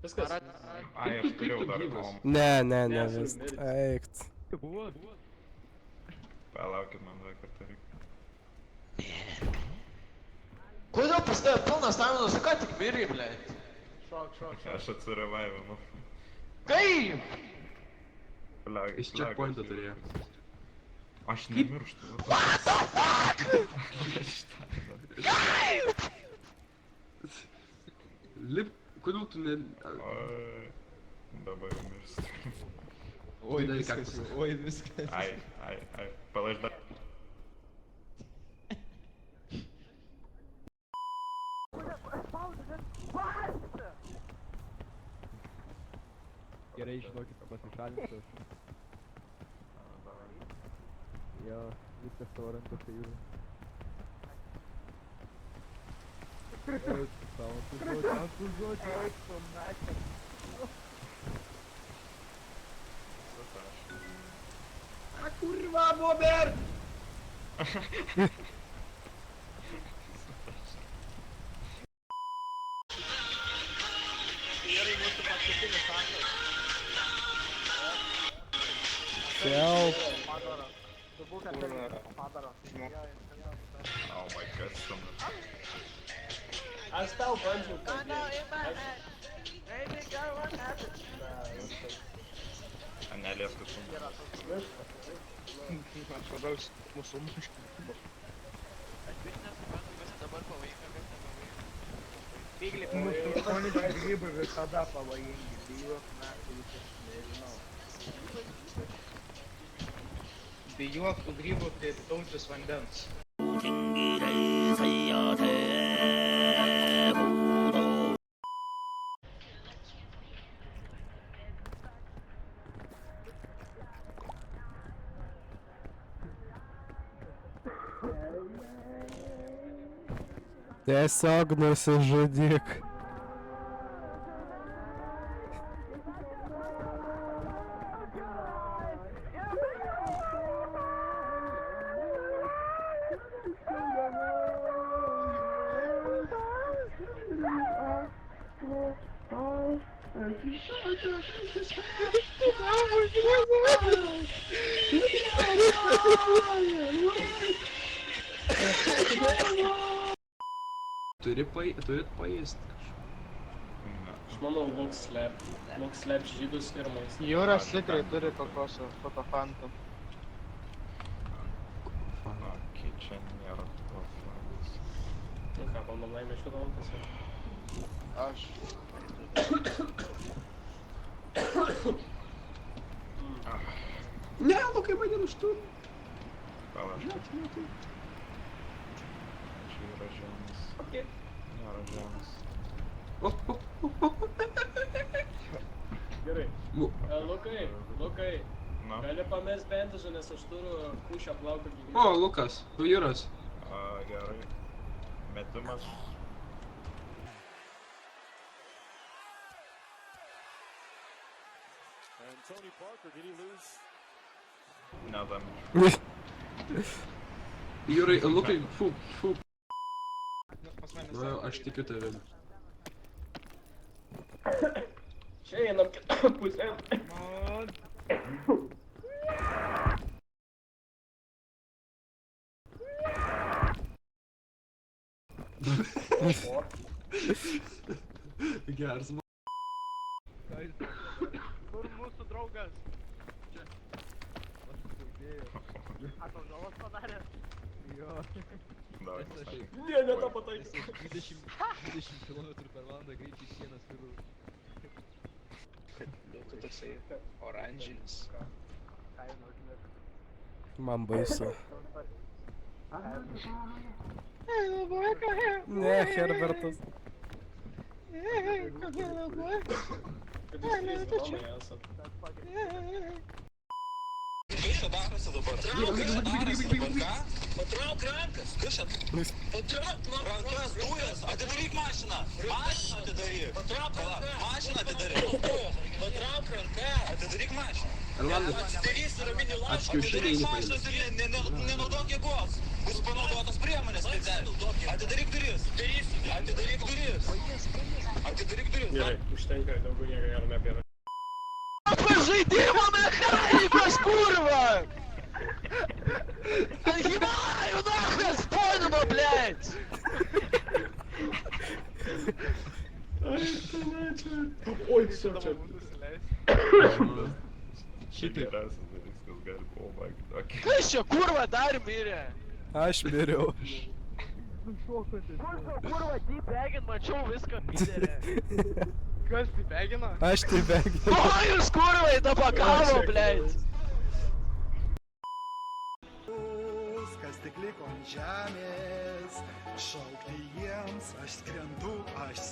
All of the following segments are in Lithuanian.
Viskas. Ai, aš turėjau dar įdomų. Ne, vis. Eikt. Palaukit, man vaiką turi. Kodėl pas tave pilnas staminos, ką tik mirė, blėt? Aš atsirevivinu. Kaip? Jis checkpointą turėjo. Aš nemirštu. What the fuck? Kaip? Lip, kodėl tu ne... Oi, dabar jau mirstu. Oi, viskas. Ai, palaiš dar. Gerai, žinokit, pasišalinsiu. Jo, viskas tavo rankose jūra. Eik, savo sužodžiu. A kurwa, Bober! Help. Oh my god, Aš tau bandžiau. Neliesk tu. Mūsų grybai visada pavojingi, bijok nežinau. Bijok tų grybų kaip tautis vandens. Tiesiog nusižudyk. Turit paėst kažką. Aš manau, Lux Lab žydus ir maistą. Jūras tikrai turi kokosų, fotofantų. Okei, čia nėra to flagas. Nu ką, bandom laimėčių dauntas. Aš. Ne, Lukai mane nuštūrė. Palauk. Čia yra žemės. Nėra žemės. Gerai. Lukai, Na. gali pamest bendažą, nes aš turiu kūšę plauką gyvybę. O, Lukas, Jūras. Gerai. Metimas. Nedam. Jūrai, Lukai, fu. Na, aš tikiu tavim. Čia einam kitą pusę. Geras. Kur mūsų draugas? A tau žalos padarė? Jo. Davai. Ne tą pataikiau. 20 km per valandą greičiai sienas turiu. Tu toksai oranžinis. Man baisu. Ne, Herbertas. Kad jūs įdomai esat. Kas čia darosi dabar? Patrauk rankas, kas čia? Patrauk rankas, dujas, atidaryk mašiną. Mašiną atidaryk. Mašiną atidaryk. Patrauk rankas, atidaryk mašiną. Erlandai, Atidarysi raminį laišką, kiaušiniai atidaryk nepaėmė. mašiną ir nenaudok jėgos. Bus panaudotos priemonės specialios. Atidaryk duris. Atidaryk duris. Atidaryk duris. Gerai, užtenka, daugiau nieko nebėra. Žaidimo mechanikos, kurva! Himalaju nahme spawnino, blядь! Oi, все, čia. Šitai. Kas čia, kurva, dar mirė? Aš miriau. Kurva, deep-bagin, mačiau viską, pizerė. Kas tai begino? Aš tai bėgiu. Kojus, kurva, į tą pakavo, blядь! Kas tik liko ant žemės, šaukti jiems aš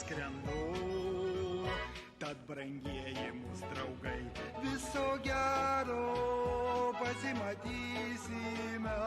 skrendu. Tad brangieji mūsų draugai, viso gero pasimatysime